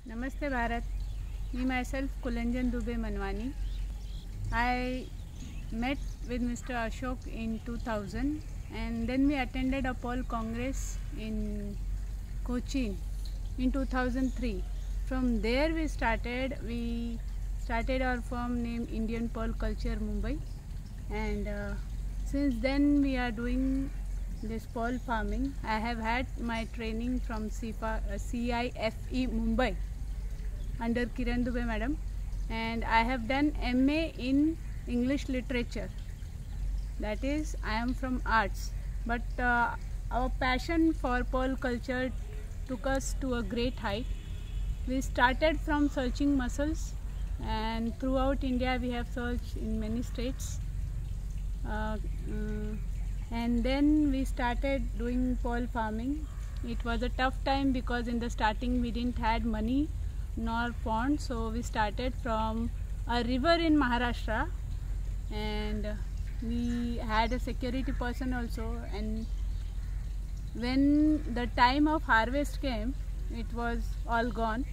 Namaste Bharat. Me myself Kulanjan Dubey Manwani. I met with Mr. Ashok in 2000 and then we attended a Pole Congress in Cochin in 2003. From there we started our firm named Indian Pole Culture Mumbai, and since then we are doing this pole farming. I have had my training from CIFE Mumbai under Kiran Dubey madam, and I have done MA in English literature. That is, I am from arts, but our passion for pole culture took us to a great height. We started from searching mussels, and throughout India we have searched in many states, and then we started doing pole farming. It was a tough time because in the starting we didn't had money nor pond, so we started from a river in Maharashtra, and we had a security person also, and when the time of harvest came, it was all gone.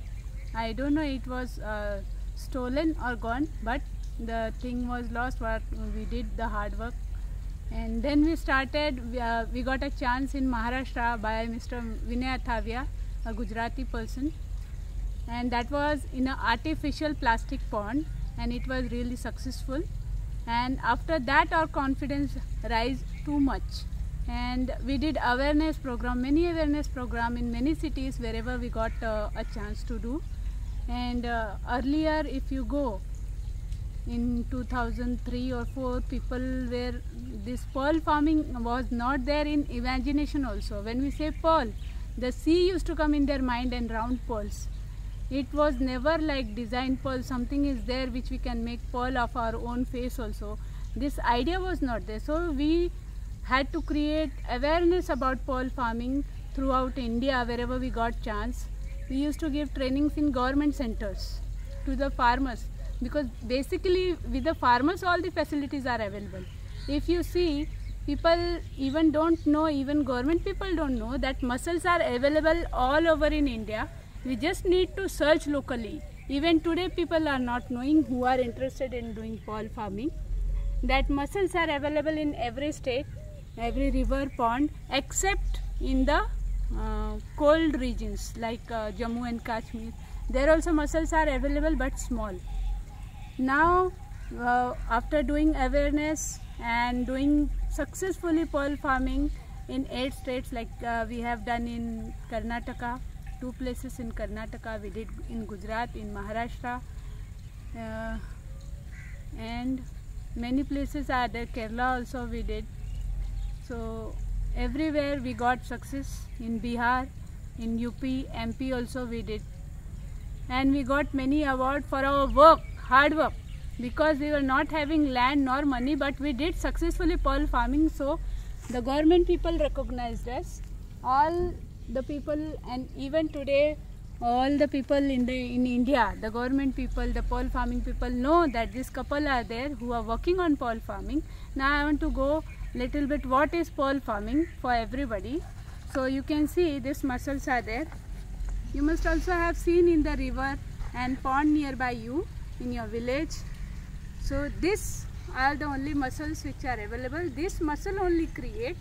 I don't know it was stolen or gone, but the thing was lost what we did the hard work. And then we started, we got a chance in Maharashtra by Mr. Vinay Athavia, a Gujarati person, and that was in an artificial plastic pond, and it was really successful. And after that our confidence rise too much, and we did awareness program, many awareness program in many cities wherever we got a chance to do. And earlier, if you go in 2003 or 4, people were, this pearl farming was not there in imagination also. When we say pearl, the sea used to come in their mind and round pearls. It was never like design pearl, something is there which we can make pearl of our own face also. This idea was not there. So we had to create awareness about pearl farming throughout India wherever we got chance. We used to give trainings in government centers to the farmers, because basically with the farmers all the facilities are available. If you see, people even don't know, even government people don't know that mussels are available all over in India. We just need to search locally. Even today people are not knowing, who are interested in doing pole farming, that mussels are available in every state, every river, pond, except in the cold regions like Jammu and Kashmir. There also mussels are available but small. Now after doing awareness and doing successfully pole farming in 8 states, like we have done in Karnataka, 2 places in Karnataka, we did in Gujarat, in Maharashtra, and many places are there. Kerala also we did. So everywhere we got success. In Bihar, in UP, MP also we did, and we got many awards for our work, hard work, because we were not having land nor money, but we did successfully pole farming. So the government people recognized us, all the people, and even today all the people in India, the government people, the pole farming people know that this couple are there who are working on pole farming. Now I want to go little bit what is pole farming for everybody. So you can see these mussels are there. You must also have seen in the river and pond nearby you in your village. So these are the only mussels which are available. This mussel only create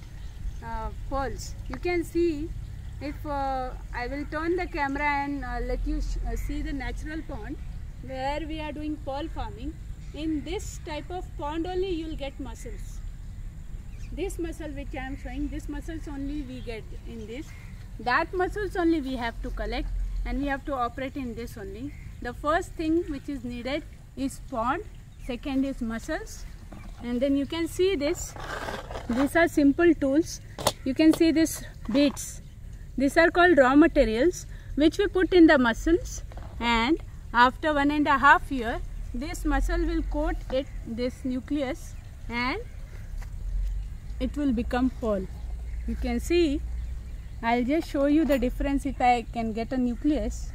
pearls. You can see, if I will turn the camera and let you see the natural pond where we are doing pole farming. In this type of pond only you will get mussels. This mussel which I am showing, this mussels only we get in this. That mussels only we have to collect, and we have to operate in this only. The first thing which is needed is pond, second is mussels, and then you can see this. These are simple tools. You can see these beads. These are called raw materials which we put in the mussels, and after 1.5 years this mussel will coat it, this nucleus, and it will become pearl. You can see, I'll just show you the difference if I can get a nucleus.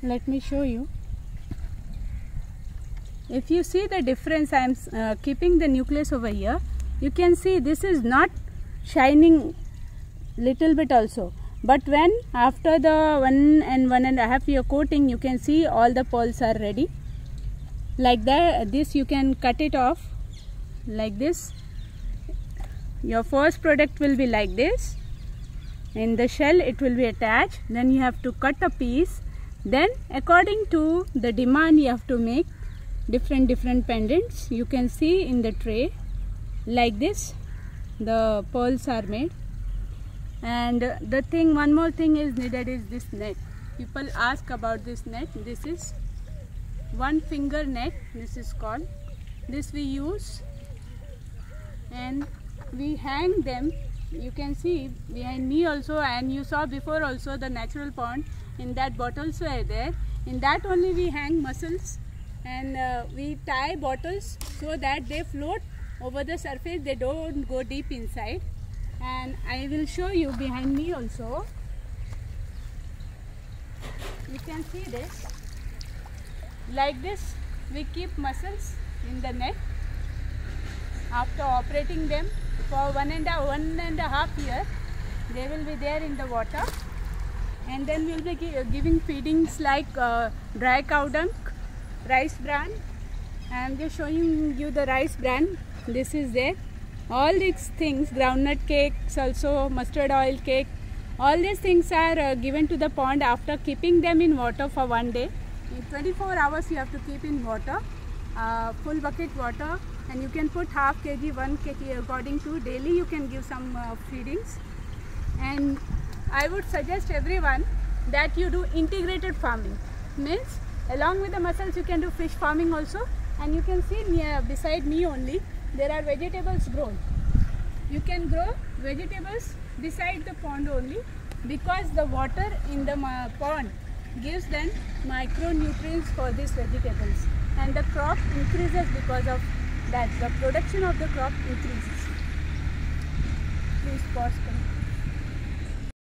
Let me show you. If you see the difference, I am keeping the nucleus over here. You can see this is not shining little bit also. But when after the 1.5 year coating, you can see all the pearls are ready. Like that, this you can cut it off like this. Your first product will be like this. In the shell it will be attached. Then you have to cut a piece. Then according to the demand you have to make different pendants. You can see in the tray like this the pearls are made. And one more thing is needed is this net. People ask about this net. This is one finger net, this is called. This we use and we hang them. You can see behind me also, and you saw before also the natural pond. In that bottles were there. In that only we hang mussels, and we tie bottles so that they float over the surface, they don't go deep inside. And I will show you behind me also. You can see this. Like this we keep mussels in the net. After operating them for one and a half year, they will be there in the water. And then we will be giving feedings like dry cow dung, rice bran. I am just showing you the rice bran. This is there. All these things, groundnut cakes, also mustard oil cake, all these things are given to the pond after keeping them in water for 1 day. In 24 hours you have to keep in water, full bucket water, and you can put half kg, 1 kg according to daily you can give some feedings. And I would suggest everyone that you do integrated farming. Means along with the mussels you can do fish farming also, and you can see beside me only there are vegetables grown. You can grow vegetables beside the pond only, because the water in the pond gives them micronutrients for these vegetables, and the crop increases because of that. The production of the crop increases. Please pause.